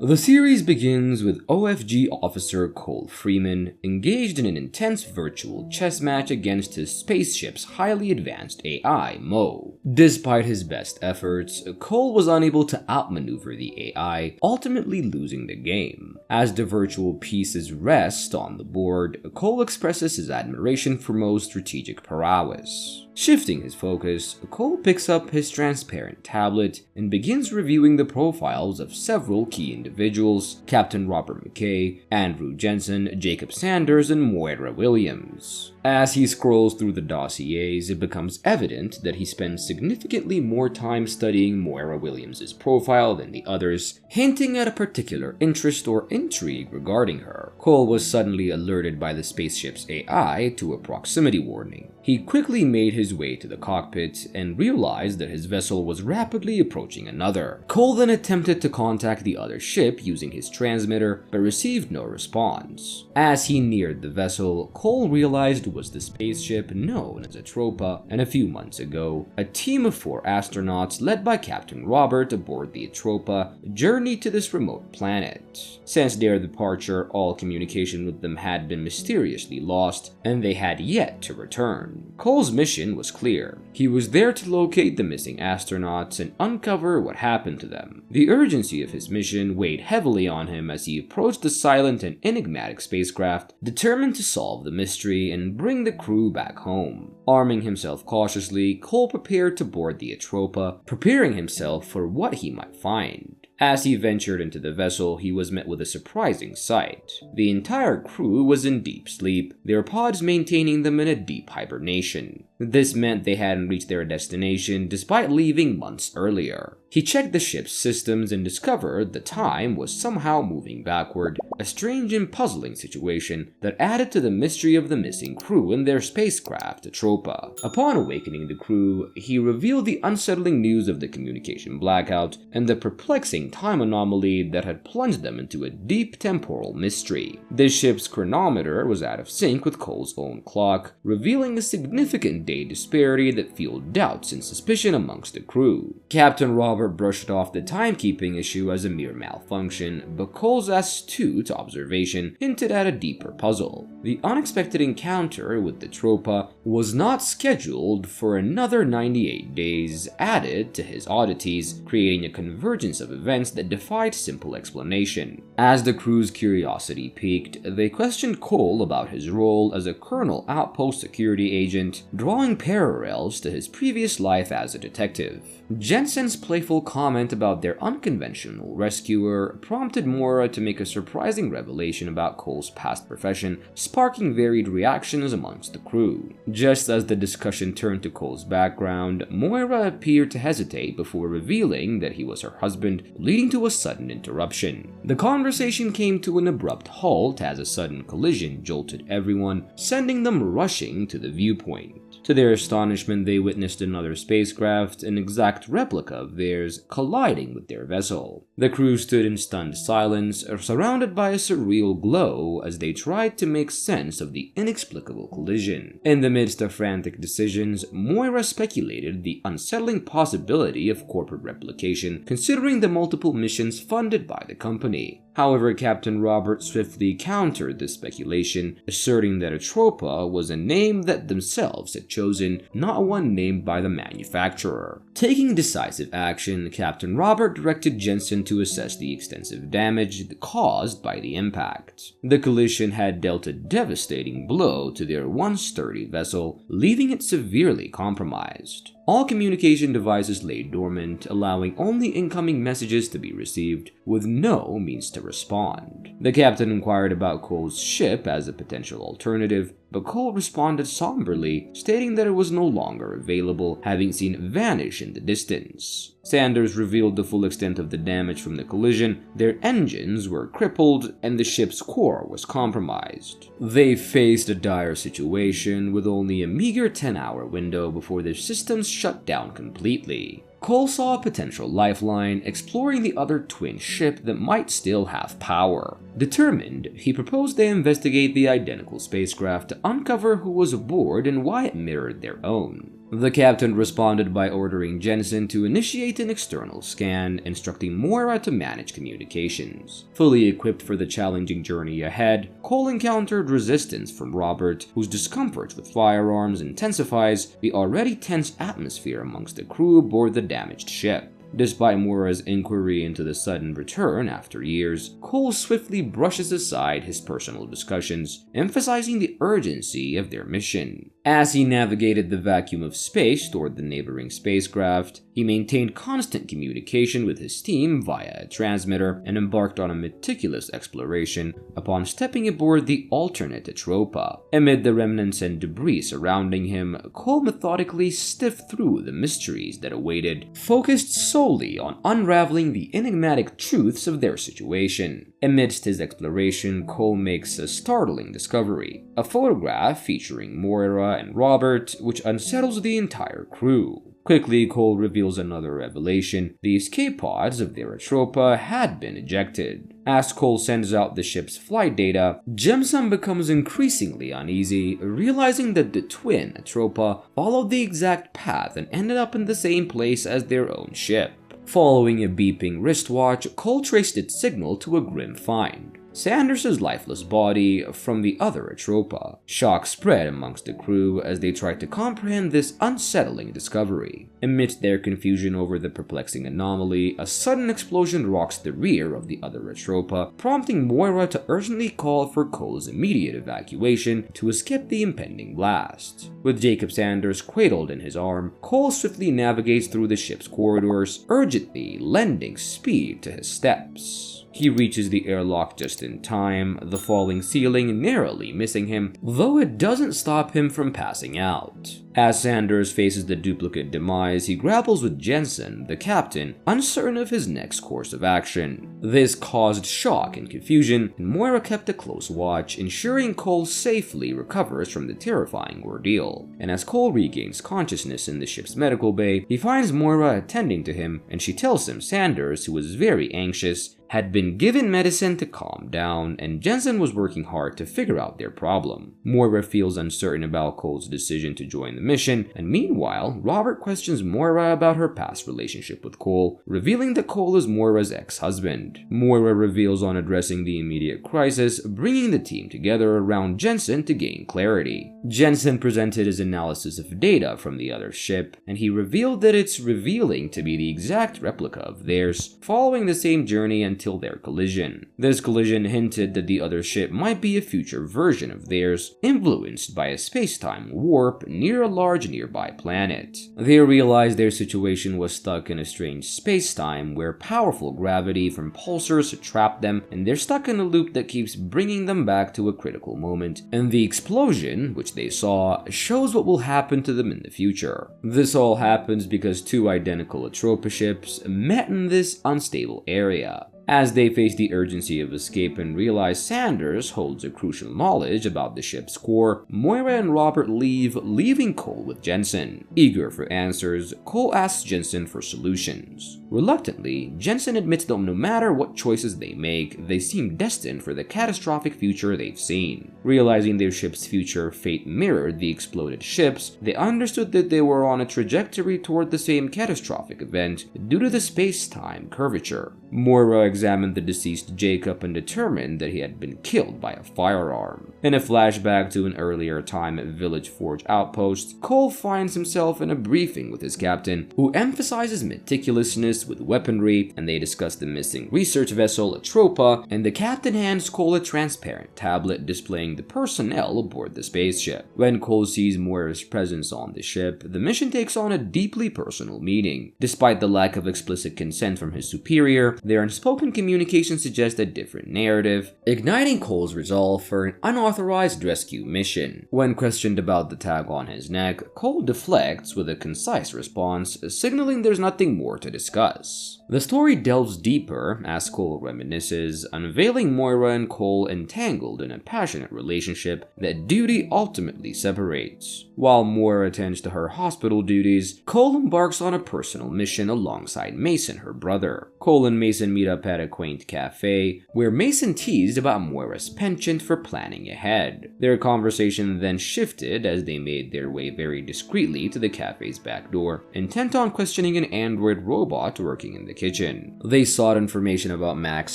The series begins with OFG officer Cole Freeman engaged in an intense virtual chess match against his spaceship's highly advanced AI, Mo. Despite his best efforts, Cole was unable to outmaneuver the AI, ultimately losing the game. As the virtual pieces rest on the board, Cole expresses his admiration for Mo's strategic prowess. Shifting his focus, Cole picks up his transparent tablet and begins reviewing the profiles of several key individuals: Captain Robert McKay, Andrew Jensen, Jacob Sanders, and Moira Williams. As he scrolls through the dossiers, it becomes evident that he spends significantly more time studying Moira Williams' profile than the others, hinting at a particular interest or intrigue regarding her. Cole was suddenly alerted by the spaceship's AI to a proximity warning. He quickly made his way to the cockpit and realized that his vessel was rapidly approaching another. Cole then attempted to contact the other ship using his transmitter, but received no response. As he neared the vessel, Cole realized it was the spaceship known as Atropa, and a few months ago, a team of 4 astronauts led by Captain Robert aboard the Atropa journeyed to this remote planet. Since their departure, all communication with them had been mysteriously lost, and they had yet to return. Cole's mission was clear. He was there to locate the missing astronauts and uncover what happened to them. The urgency of his mission weighed heavily on him as he approached the silent and enigmatic spacecraft, determined to solve the mystery and bring the crew back home. Arming himself cautiously, Cole prepared to board the Atropa, preparing himself for what he might find. As he ventured into the vessel, he was met with a surprising sight. The entire crew was in deep sleep, their pods maintaining them in a deep hibernation. This meant they hadn't reached their destination despite leaving months earlier. He checked the ship's systems and discovered the time was somehow moving backward, a strange and puzzling situation that added to the mystery of the missing crew and their spacecraft, Atropa. Upon awakening the crew, he revealed the unsettling news of the communication blackout and the perplexing time anomaly that had plunged them into a deep temporal mystery. The ship's chronometer was out of sync with Cole's own clock, revealing a significant day disparity that fueled doubts and suspicion amongst the crew. Captain Robert brushed off the timekeeping issue as a mere malfunction, but Cole's astute observation hinted at a deeper puzzle. The unexpected encounter with the Tropa was not scheduled for another 98 days, added to his oddities, creating a convergence of events that defied simple explanation. As the crew's curiosity piqued, they questioned Cole about his role as a Colonel Outpost security agent, drawing parallels to his previous life as a detective. Jensen's playful comment about their unconventional rescuer prompted Moira to make a surprising revelation about Cole's past profession, sparking varied reactions amongst the crew. Just as the discussion turned to Cole's background, Moira appeared to hesitate before revealing that he was her husband, leading to a sudden interruption. The conversation came to an abrupt halt as a sudden collision jolted everyone, sending them rushing to the viewpoint. To their astonishment, they witnessed another spacecraft, an exact replica of theirs, colliding with their vessel. The crew stood in stunned silence, surrounded by a surreal glow as they tried to make sense of the inexplicable collision. In the midst of frantic decisions, Moira speculated the unsettling possibility of corporate replication, considering the multiple missions funded by the company. However, Captain Robert swiftly countered this speculation, asserting that Atropa was a name that themselves had chosen, not one named by the manufacturer. Taking decisive action, Captain Robert directed Jensen to assess the extensive damage caused by the impact. The collision had dealt a devastating blow to their once sturdy vessel, leaving it severely compromised. All communication devices lay dormant, allowing only incoming messages to be received, with no means to respond. The captain inquired about Cole's ship as a potential alternative, but Cole responded somberly, stating that it was no longer available, having seen it vanish in the distance. Sanders revealed the full extent of the damage from the collision. Their engines were crippled, and the ship's core was compromised. They faced a dire situation with only a meager 10-hour window before their systems shut down completely. Cole saw a potential lifeline, exploring the other twin ship that might still have power. Determined, he proposed they investigate the identical spacecraft to uncover who was aboard and why it mirrored their own. The captain responded by ordering Jensen to initiate an external scan, instructing Moira to manage communications. Fully equipped for the challenging journey ahead, Cole encountered resistance from Robert, whose discomfort with firearms intensifies the already tense atmosphere amongst the crew aboard the damaged ship. Despite Moira's inquiry into the sudden return after years, Cole swiftly brushes aside his personal discussions, emphasizing the urgency of their mission. As he navigated the vacuum of space toward the neighboring spacecraft, he maintained constant communication with his team via a transmitter and embarked on a meticulous exploration upon stepping aboard the alternate Atropa. Amid the remnants and debris surrounding him, Cole methodically sifted through the mysteries that awaited, focused solely on unraveling the enigmatic truths of their situation. Amidst his exploration, Cole makes a startling discovery: a photograph featuring Moira and Robert, which unsettles the entire crew. Quickly, Cole reveals another revelation: the escape pods of their Atropa had been ejected. As Cole sends out the ship's flight data, Jensen becomes increasingly uneasy, realizing that the twin Atropa followed the exact path and ended up in the same place as their own ship. Following a beeping wristwatch, Cole traced its signal to a grim find: Sanders' lifeless body from the other Atropa. Shock spread amongst the crew as they tried to comprehend this unsettling discovery. Amidst their confusion over the perplexing anomaly, a sudden explosion rocks the rear of the other Atropa, prompting Moira to urgently call for Cole's immediate evacuation to escape the impending blast. With Jacob Sanders cradled in his arm, Cole swiftly navigates through the ship's corridors, urgently lending speed to his steps. He reaches the airlock just in time, the falling ceiling narrowly missing him, though it doesn't stop him from passing out. As Sanders faces the duplicate demise, he grapples with Jensen, the captain, uncertain of his next course of action. This caused shock and confusion, and Moira kept a close watch, ensuring Cole safely recovers from the terrifying ordeal. And as Cole regains consciousness in the ship's medical bay, he finds Moira attending to him, and she tells him Sanders, who was very anxious, had been given medicine to calm down, and Jensen was working hard to figure out their problem. Moira feels uncertain about Cole's decision to join the mission, and meanwhile, Robert questions Moira about her past relationship with Cole, revealing that Cole is Moira's ex-husband. Moira reveals on addressing the immediate crisis, bringing the team together around Jensen to gain clarity. Jensen presented his analysis of data from the other ship, and he revealed that it's revealing to be the exact replica of theirs, following the same journey until their collision. This collision hinted that the other ship might be a future version of theirs, influenced by a space-time warp near a large nearby planet. They realized their situation was stuck in a strange space-time where powerful gravity from pulsars trapped them, and they're stuck in a loop that keeps bringing them back to a critical moment, and the explosion, which they saw, shows what will happen to them in the future. This all happens because two identical Atropa ships met in this unstable area. As they face the urgency of escape and realize Sanders holds a crucial knowledge about the ship's core, Moira and Robert leave, leaving Cole with Jensen. Eager for answers, Cole asks Jensen for solutions. Reluctantly, Jensen admits that no matter what choices they make, they seem destined for the catastrophic future they've seen. Realizing their ship's future fate mirrored the exploded ship's, they understood that they were on a trajectory toward the same catastrophic event due to the space-time curvature. Moira examined the deceased Jacob and determined that he had been killed by a firearm. In a flashback to an earlier time at Village Forge Outpost, Cole finds himself in a briefing with his captain, who emphasizes meticulousness with weaponry, and they discuss the missing research vessel Atropa, and the captain hands Cole a transparent tablet displaying the personnel aboard the spaceship. When Cole sees Moira's presence on the ship, the mission takes on a deeply personal meaning. Despite the lack of explicit consent from his superior, their unspoken communication suggests a different narrative, igniting Cole's resolve for an unauthorized rescue mission. When questioned about the tag on his neck, Cole deflects with a concise response, signaling there's nothing more to discuss. The story delves deeper as Cole reminisces, unveiling Moira and Cole entangled in a passionate relationship that duty ultimately separates. While Moira attends to her hospital duties, Cole embarks on a personal mission alongside Mason, her brother. Cole and Mason meet up at a quaint cafe, where Mason teased about Moira's penchant for planning ahead. Their conversation then shifted as they made their way very discreetly to the cafe's back door, intent on questioning an android robot working in the kitchen. They sought information about Max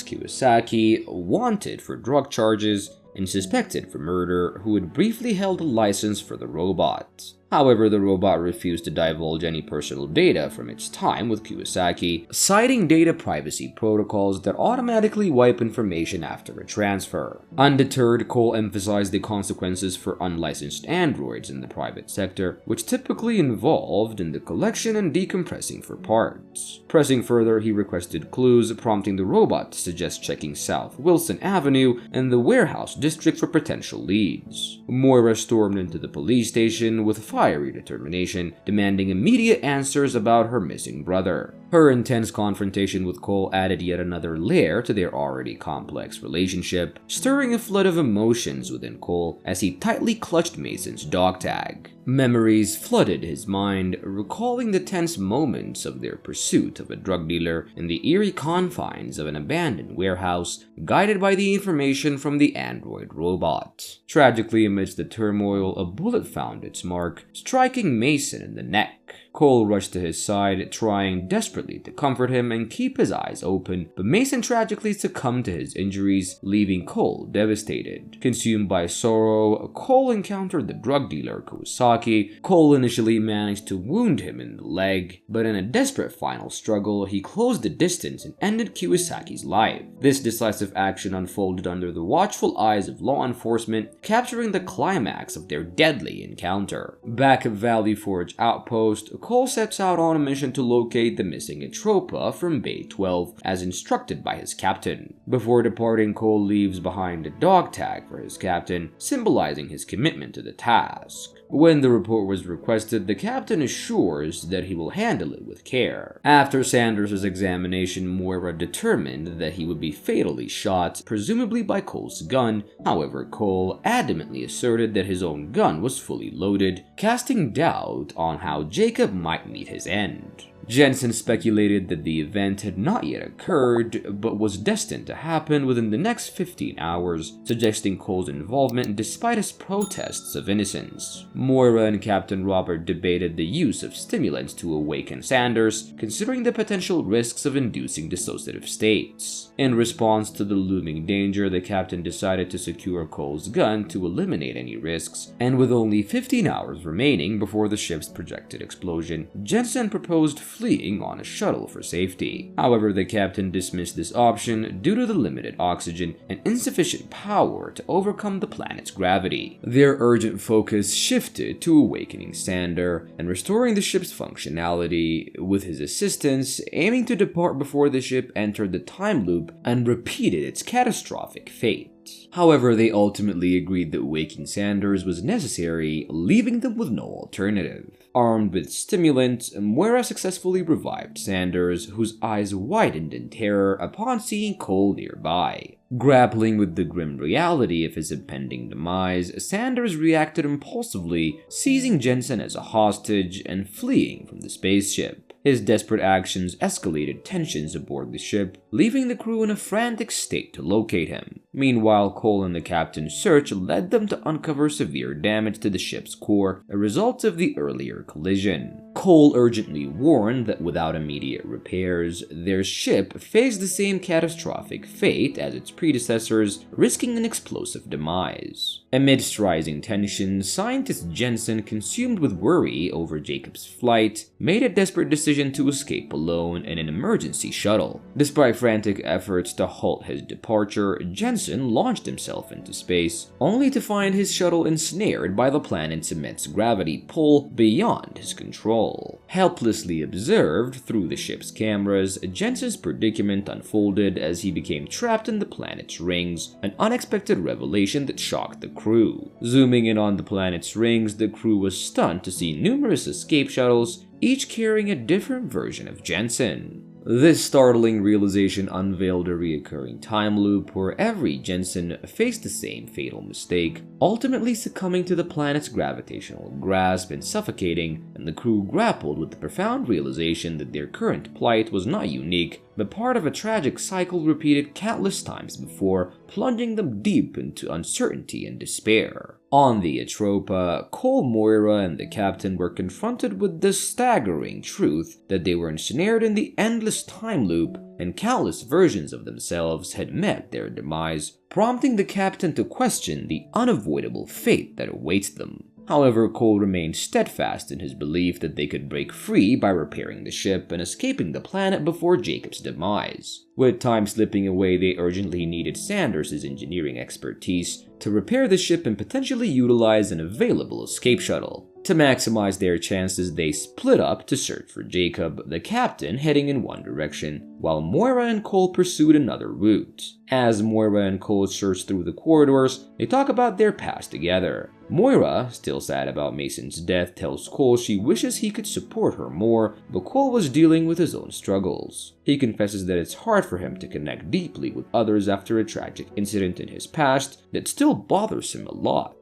Kawasaki, wanted for drug charges, and suspected for murder, who had briefly held a license for the robot. However, the robot refused to divulge any personal data from its time with Kawasaki, citing data privacy protocols that automatically wipe information after a transfer. Undeterred, Cole emphasized the consequences for unlicensed androids in the private sector, which typically involved in the collection and decompressing for parts. Pressing further, he requested clues, prompting the robot to suggest checking South Wilson Avenue and the warehouse district for potential leads. Moira stormed into the police station with fiery determination, demanding immediate answers about her missing brother. Her intense confrontation with Cole added yet another layer to their already complex relationship, stirring a flood of emotions within Cole as he tightly clutched Mason's dog tag. Memories flooded his mind, recalling the tense moments of their pursuit of a drug dealer in the eerie confines of an abandoned warehouse, guided by the information from the android robot. Tragically, amidst the turmoil, a bullet found its mark, striking Mason in the neck. Cole rushed to his side, trying desperately to comfort him and keep his eyes open, but Mason tragically succumbed to his injuries, leaving Cole devastated. Consumed by sorrow, Cole encountered the drug dealer Kawasaki. Cole initially managed to wound him in the leg, but in a desperate final struggle, he closed the distance and ended Kawasaki's life. This decisive action unfolded under the watchful eyes of law enforcement, capturing the climax of their deadly encounter. Back at Valley Forge Outpost, Cole sets out on a mission to locate the missing Atropa from Bay 12, as instructed by his captain. Before departing, Cole leaves behind a dog tag for his captain, symbolizing his commitment to the task. When the report was requested, the captain assures that he will handle it with care. After Sanders' examination, Moira determined that he would be fatally shot, presumably by Cole's gun. However, Cole adamantly asserted that his own gun was fully loaded, casting doubt on how Jacob might meet his end. Jensen speculated that the event had not yet occurred, but was destined to happen within the next 15 hours, suggesting Cole's involvement despite his protests of innocence. Moira and Captain Robert debated the use of stimulants to awaken Sanders, considering the potential risks of inducing dissociative states. In response to the looming danger, the captain decided to secure Cole's gun to eliminate any risks, and with only 15 hours remaining before the ship's projected explosion, Jensen proposed fleeing on a shuttle for safety. However, the captain dismissed this option due to the limited oxygen and insufficient power to overcome the planet's gravity. Their urgent focus shifted to awakening Sander and restoring the ship's functionality, with his assistants aiming to depart before the ship entered the time loop and repeated its catastrophic fate. However, they ultimately agreed that waking Sanders was necessary, leaving them with no alternative. Armed with stimulants, Moira successfully revived Sanders, whose eyes widened in terror upon seeing Cole nearby. Grappling with the grim reality of his impending demise, Sanders reacted impulsively, seizing Jensen as a hostage and fleeing from the spaceship. His desperate actions escalated tensions aboard the ship, leaving the crew in a frantic state to locate him. Meanwhile, Cole and the captain's search led them to uncover severe damage to the ship's core, a result of the earlier collision. Cole urgently warned that without immediate repairs, their ship faced the same catastrophic fate as its predecessors, risking an explosive demise. Amidst rising tensions, scientist Jensen, consumed with worry over Jacob's flight, made a desperate decision to escape alone in an emergency shuttle. Despite frantic efforts to halt his departure, Jensen launched himself into space, only to find his shuttle ensnared by the planet's immense gravity pull beyond his control. Helplessly observed through the ship's cameras, Jensen's predicament unfolded as he became trapped in the planet's rings, an unexpected revelation that shocked the crew. Zooming in on the planet's rings, the crew was stunned to see numerous escape shuttles, each carrying a different version of Jensen. This startling realization unveiled a recurring time loop where every Jensen faced the same fatal mistake, ultimately succumbing to the planet's gravitational grasp and suffocating, and the crew grappled with the profound realization that their current plight was not unique, but part of a tragic cycle repeated countless times before, plunging them deep into uncertainty and despair. On the Atropa, Cole, Moira, and the captain were confronted with the staggering truth that they were ensnared in the endless time loop, and countless versions of themselves had met their demise, prompting the captain to question the unavoidable fate that awaits them. However, Cole remained steadfast in his belief that they could break free by repairing the ship and escaping the planet before Jacob's demise. With time slipping away, they urgently needed Sanders' engineering expertise to repair the ship and potentially utilize an available escape shuttle. To maximize their chances, they split up to search for Jacob, the captain heading in one direction, while Moira and Cole pursued another route. As Moira and Cole search through the corridors, they talk about their past together. Moira, still sad about Mason's death, tells Cole she wishes he could support her more, but Cole was dealing with his own struggles. He confesses that it's hard for him to connect deeply with others after a tragic incident in his past that still bothers him a lot.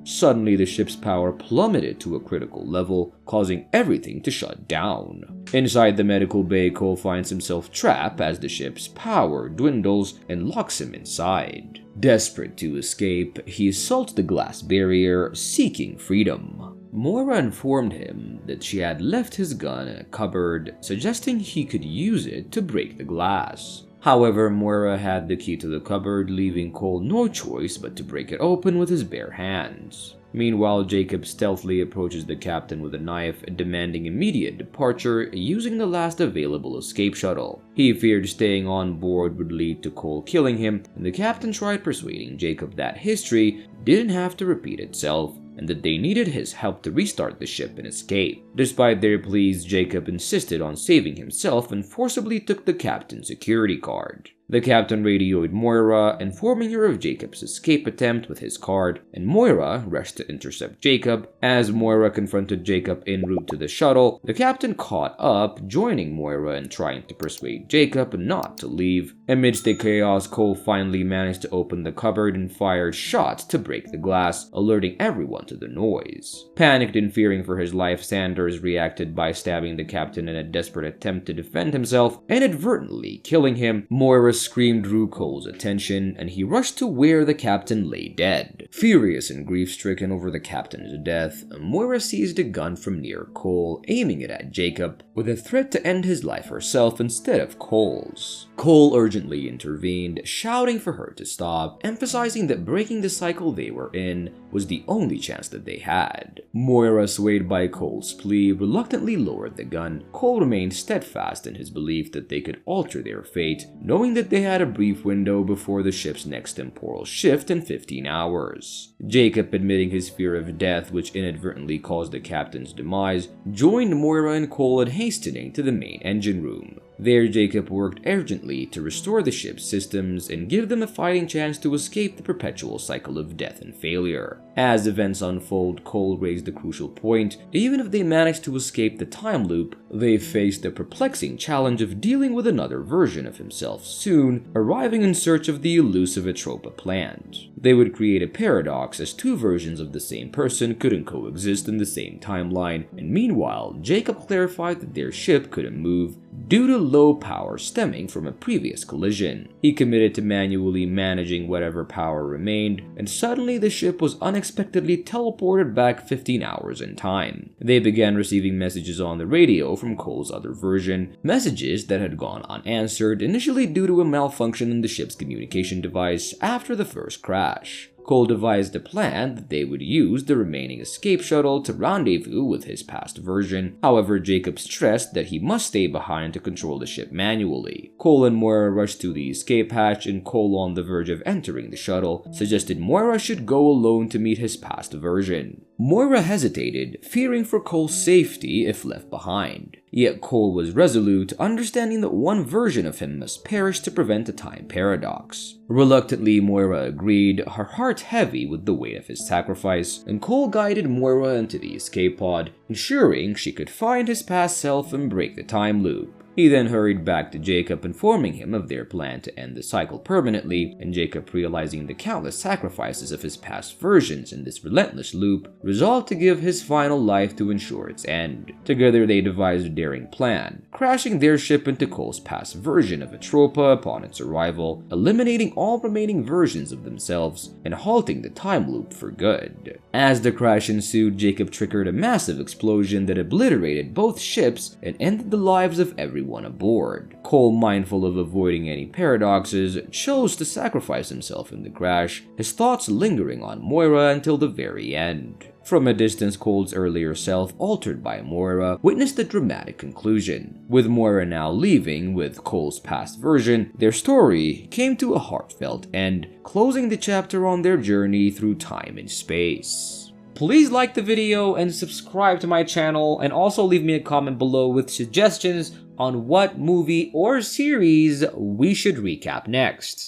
Suddenly, the ship's power plummeted to a critical level, causing everything to shut down. Inside the medical bay, Cole finds himself trapped as the ship's power dwindles and locks him inside. Desperate to escape, he assaults the glass barrier, seeking freedom. Moira informed him that she had left his gun in a cupboard, suggesting he could use it to break the glass. However, Moira had the key to the cupboard, leaving Cole no choice but to break it open with his bare hands. Meanwhile, Jacob stealthily approaches the captain with a knife, demanding immediate departure using the last available escape shuttle. He feared staying on board would lead to Cole killing him, and the captain tried persuading Jacob that history didn't have to repeat itself, and that they needed his help to restart the ship and escape. Despite their pleas, Jacob insisted on saving himself and forcibly took the captain's security card. The captain radioed Moira, informing her of Jacob's escape attempt with his card, and Moira rushed to intercept Jacob. As Moira confronted Jacob en route to the shuttle, the captain caught up, joining Moira and trying to persuade Jacob not to leave. Amidst the chaos, Cole finally managed to open the cupboard and fired shots to break the glass, alerting everyone to the noise. Panicked and fearing for his life, Sanders reacted by stabbing the captain in a desperate attempt to defend himself, inadvertently killing him. Moira scream drew Cole's attention, and he rushed to where the captain lay dead. Furious and grief-stricken over the captain's death, Moira seized a gun from near Cole, aiming it at Jacob, with a threat to end his life herself instead of Cole's. Cole urgently intervened, shouting for her to stop, emphasizing that breaking the cycle they were in was the only chance that they had. Moira, swayed by Cole's plea, reluctantly lowered the gun. Cole remained steadfast in his belief that they could alter their fate, knowing that they had a brief window before the ship's next temporal shift in 15 hours. Jacob, admitting his fear of death, which inadvertently caused the captain's demise, joined Moira and Cole in hastening to the main engine room. There, Jacob worked urgently to restore the ship's systems and give them a fighting chance to escape the perpetual cycle of death and failure. As events unfold, Cole raised the crucial point: even if they managed to escape the time loop, they faced the perplexing challenge of dealing with another version of himself soon, arriving in search of the elusive Atropa plant. They would create a paradox, as two versions of the same person couldn't coexist in the same timeline, and meanwhile, Jacob clarified that their ship couldn't move due to low power stemming from a previous collision. He committed to manually managing whatever power remained, and suddenly the ship was unexpectedly teleported back 15 hours in time. They began receiving messages on the radio from Cole's other version, messages that had gone unanswered, initially due to a malfunction in the ship's communication device after the first crash. Cole devised a plan that they would use the remaining escape shuttle to rendezvous with his past version. However, Jacob stressed that he must stay behind to control the ship manually. Cole and Moira rushed to the escape hatch, and Cole, on the verge of entering the shuttle, suggested Moira should go alone to meet his past version. Moira hesitated, fearing for Cole's safety if left behind. Yet Cole was resolute, understanding that one version of him must perish to prevent a time paradox. Reluctantly, Moira agreed, her heart heavy with the weight of his sacrifice, and Cole guided Moira into the escape pod, ensuring she could find his past self and break the time loop. He then hurried back to Jacob, informing him of their plan to end the cycle permanently, and Jacob, realizing the countless sacrifices of his past versions in this relentless loop, resolved to give his final life to ensure its end. Together they devised a daring plan, crashing their ship into Cole's past version of Atropa upon its arrival, eliminating all remaining versions of themselves and halting the time loop for good. As the crash ensued, Jacob triggered a massive explosion that obliterated both ships and ended the lives of everyone aboard. Cole, mindful of avoiding any paradoxes, chose to sacrifice himself in the crash, his thoughts lingering on Moira until the very end. From a distance, Cole's earlier self, altered by Moira, witnessed the dramatic conclusion. With Moira now leaving with Cole's past version, their story came to a heartfelt end, closing the chapter on their journey through time and space. Please like the video and subscribe to my channel, and also leave me a comment below with suggestions on what movie or series we should recap next.